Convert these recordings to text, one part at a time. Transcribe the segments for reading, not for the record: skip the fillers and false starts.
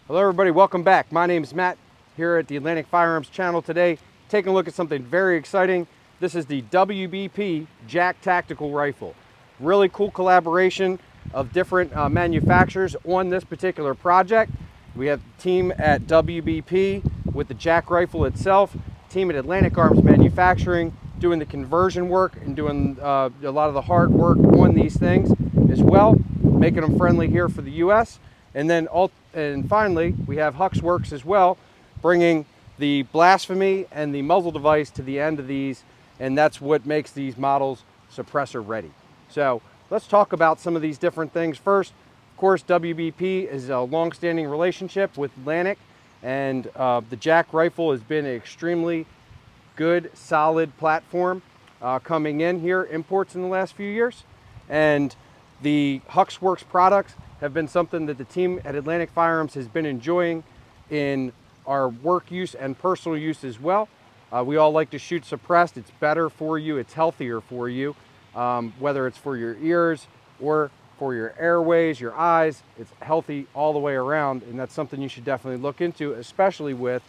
Hello everybody, welcome back. My name is Matt here at the Atlantic Firearms channel today, taking a look at something very exciting. This is the WBP Jack Tactical rifle. Really cool collaboration of different manufacturers on this particular project. We have the team at WBP with the Jack rifle itself, team at Atlantic Arms Manufacturing doing the conversion work and doing a lot of the hard work on these things as well, making them friendly here for the US. And finally, we have HUXWRX as well, bringing the Blastphemy and the muzzle device to the end of these, and that's what makes these models suppressor ready. So let's talk about some of these different things. First, of course, WBP is a long-standing relationship with Atlantic, and the Jack rifle has been an extremely good, solid platform coming in here, imports in the last few years. And the HUXWRX products have been something that the team at Atlantic Firearms has been enjoying in our work use and personal use as well. We all like to shoot suppressed. It's better for you, it's healthier for you, whether it's for your ears or for your airways, your eyes. It's healthy all the way around, and that's something you should definitely look into, especially with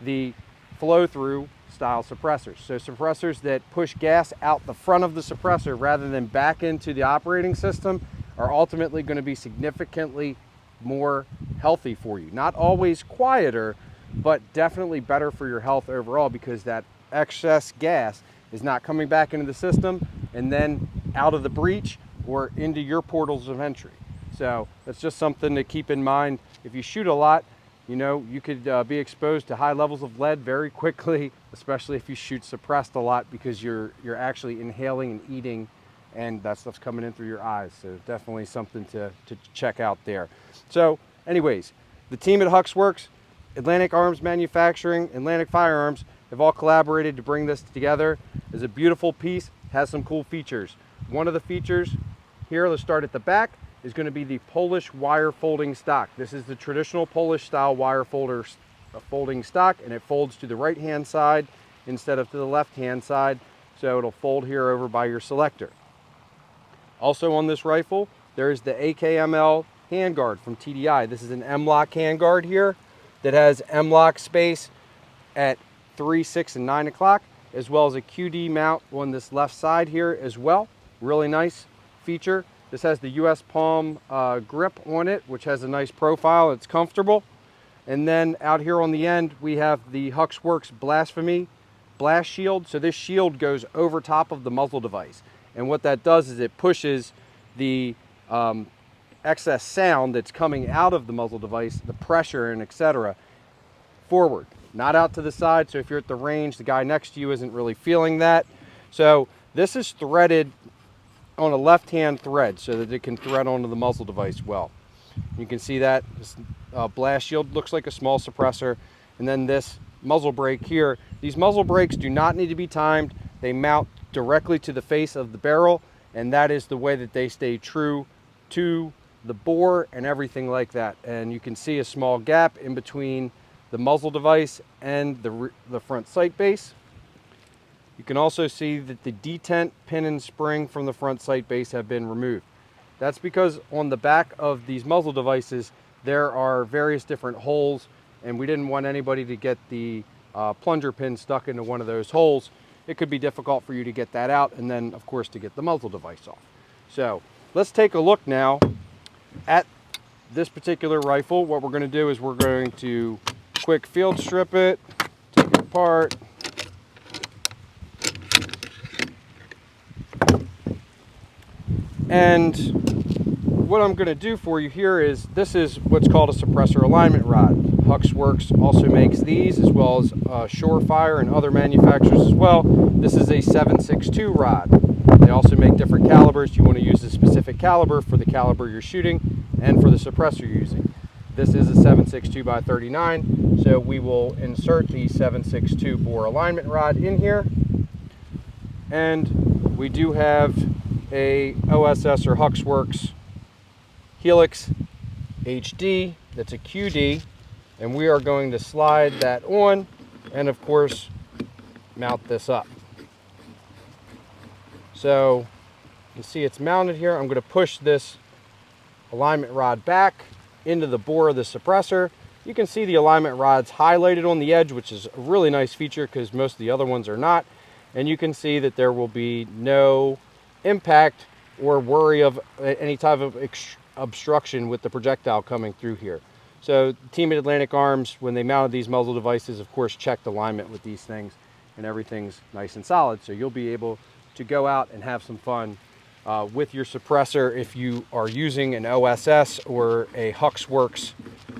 the flow-through style suppressors. So suppressors that push gas out the front of the suppressor rather than back into the operating system are ultimately going to be significantly more healthy for you. Not always quieter, but definitely better for your health overall, because that excess gas is not coming back into the system and then out of the breech or into your portals of entry. So that's just something to keep in mind. If you shoot a lot, you know, you could be exposed to high levels of lead very quickly, especially if you shoot suppressed a lot, because you're actually inhaling and eating, and that stuff's coming in through your eyes. So definitely something to check out there. So anyways, the team at HUXWRX, Atlantic Arms Manufacturing, Atlantic Firearms have all collaborated to bring this together. It's a beautiful piece, has some cool features. One of the features here, let's start at the back, is going to be the Polish wire folding stock. This is the traditional Polish style wire folding stock, and it folds to the right hand side instead of to the left hand side. So it'll fold here over by your selector. Also on this rifle, there is the AKML handguard from TDI. This is an M-LOK handguard here that has M-LOK space at 3, 6, and 9 o'clock, as well as a QD mount on this left side here as well. Really nice feature. This has the US Palm grip on it, which has a nice profile. It's comfortable. And then out here on the end, we have the HUXWRX Blastphemy Blast Shield. So this shield goes over top of the muzzle device. And what that does is it pushes the excess sound that's coming out of the muzzle device, the pressure and etc., forward, not out to the side. So if you're at the range, the guy next to you isn't really feeling that. So this is threaded on a left-hand thread so that it can thread onto the muzzle device well. You can see that this blast shield looks like a small suppressor. And then this muzzle brake here, these muzzle brakes do not need to be timed. They mount directly to the face of the barrel, and that is the way that they stay true to the bore and everything like that. And you can see a small gap in between the muzzle device and the front sight base. You can also see that the detent pin and spring from the front sight base have been removed. That's because on the back of these muzzle devices there are various different holes, and we didn't want anybody to get the plunger pin stuck into one of those holes. It could be difficult for you to get that out, and then of course to get the muzzle device off. So let's take a look now at this particular rifle. What we're going to do is we're going to quick field strip it, take it apart. And what I'm going to do for you here is, this is what's called a suppressor alignment rod. HUXWRX also makes these, as well as Surefire and other manufacturers as well. This is a 7.62 rod. They also make different calibers. You want to use a specific caliber for the caliber you're shooting and for the suppressor you're using. This is a 7.62 by 39, so we will insert the 7.62 bore alignment rod in here. And we do have a OSS or HUXWRX Helix HD that's a QD, and we are going to slide that on and of course mount this up. So you see it's mounted here. I'm going to push this alignment rod back into the bore of the suppressor. You can see the alignment rods highlighted on the edge, which is a really nice feature because most of the other ones are not. And you can see that there will be no impact or worry of any type of obstruction with the projectile coming through here. So the team at Atlantic Arms, when they mounted these muzzle devices, of course checked alignment with these things, and everything's nice and solid. So you'll be able to go out and have some fun with your suppressor. If you are using an OSS or a HUXWRX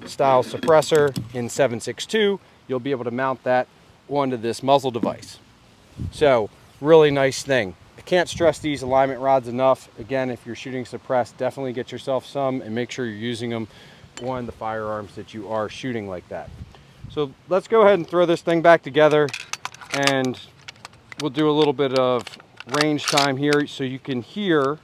style suppressor in 7.62, you'll be able to mount that onto this muzzle device. So really nice thing. I can't stress these alignment rods enough. Again, if you're shooting suppressed, definitely get yourself some and make sure you're using them on the firearms that you are shooting like that. So let's go ahead and throw this thing back together, and we'll do a little bit of range time here so you can hear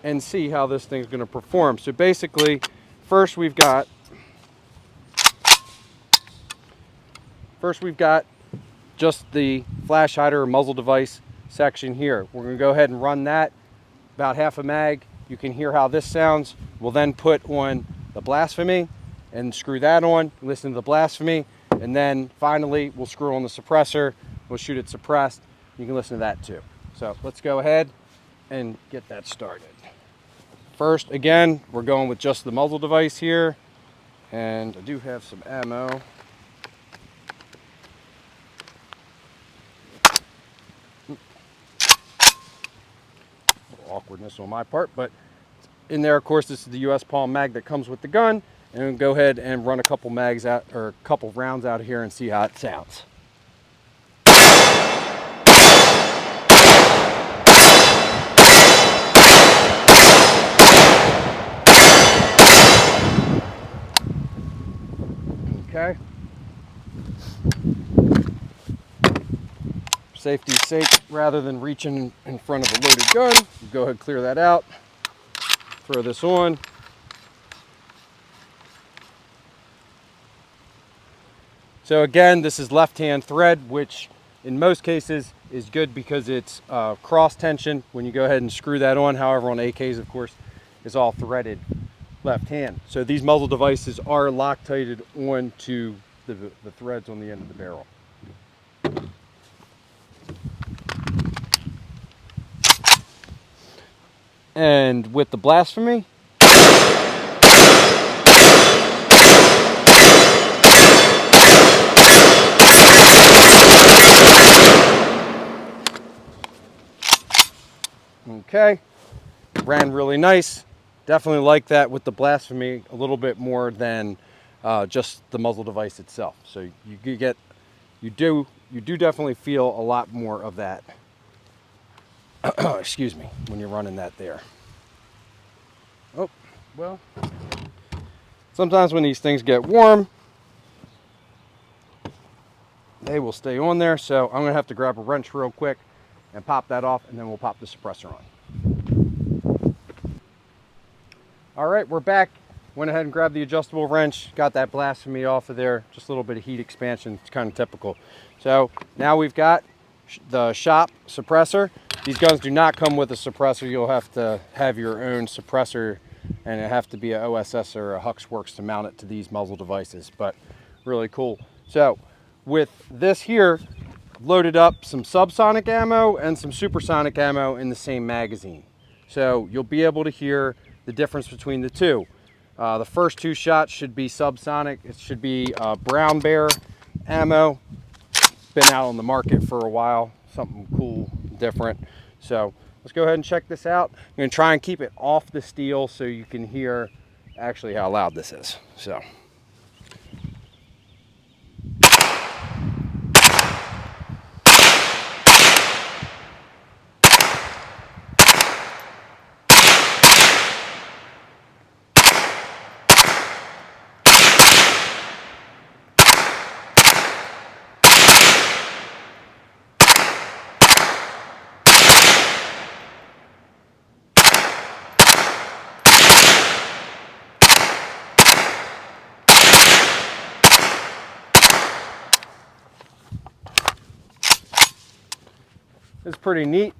and see how this thing's going to perform. So basically, first we've got just the flash hider or muzzle device section here. We're going to go ahead and run that about half a mag. You can hear how this sounds. We'll then put on the Blastphemy and screw that on, listen to the Blastphemy, and then finally we'll screw on the suppressor. We'll shoot it suppressed. You can listen to that too. So let's go ahead and get that started. First, again, we're going with just the muzzle device here, and I do have some ammo. Awkwardness on my part, but in there, of course, this is the US Palm mag that comes with the gun, and we'll go ahead and run a couple mags out, or a couple rounds out of here, and see how it sounds. Okay. Safety's sake, rather than reaching in front of a loaded gun, go ahead and clear that out. Throw this on. So again, this is left-hand thread, which in most cases is good because it's cross tension when you go ahead and screw that on. However, on AKs, of course, it's all threaded left hand. So these muzzle devices are Loctited onto the threads on the end of the barrel. And with the Blastphemy, okay, ran really nice. Definitely like that with the Blastphemy a little bit more than just the muzzle device itself. So you do definitely feel a lot more of that. Excuse me, when you're running that there. Oh, well, sometimes when these things get warm, they will stay on there. So I'm gonna have to grab a wrench real quick and pop that off, and then we'll pop the suppressor on. All right, we're back. Went ahead and grabbed the adjustable wrench, got that Blastphemy off of there. Just a little bit of heat expansion, it's kind of typical. So now we've got the shop suppressor. These guns do not come with a suppressor. You'll have to have your own suppressor, and it have to be an OSS or a HUXWRX to mount it to these muzzle devices, but really cool. So with this here, loaded up some subsonic ammo and some supersonic ammo in the same magazine. So you'll be able to hear the difference between the two. The first two shots should be subsonic. It should be brown bear ammo. Been out on the market for a while, something cool, different. So let's go ahead and check this out. I'm going to try and keep it off the steel so you can hear actually how loud this is. So. It's pretty neat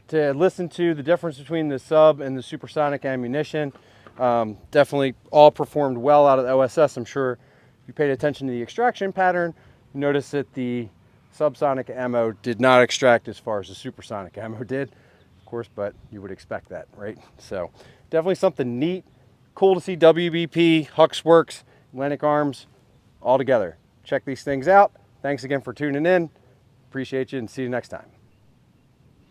to listen to the difference between the sub and the supersonic ammunition. Definitely all performed well out of the OSS. I'm sure if you paid attention to the extraction pattern, you notice that the subsonic ammo did not extract as far as the supersonic ammo did, of course, but you would expect that, right? So definitely something neat. Cool to see WBP, HUXWRX, Atlantic Arms all together. Check these things out. Thanks again for tuning in. Appreciate you and see you next time.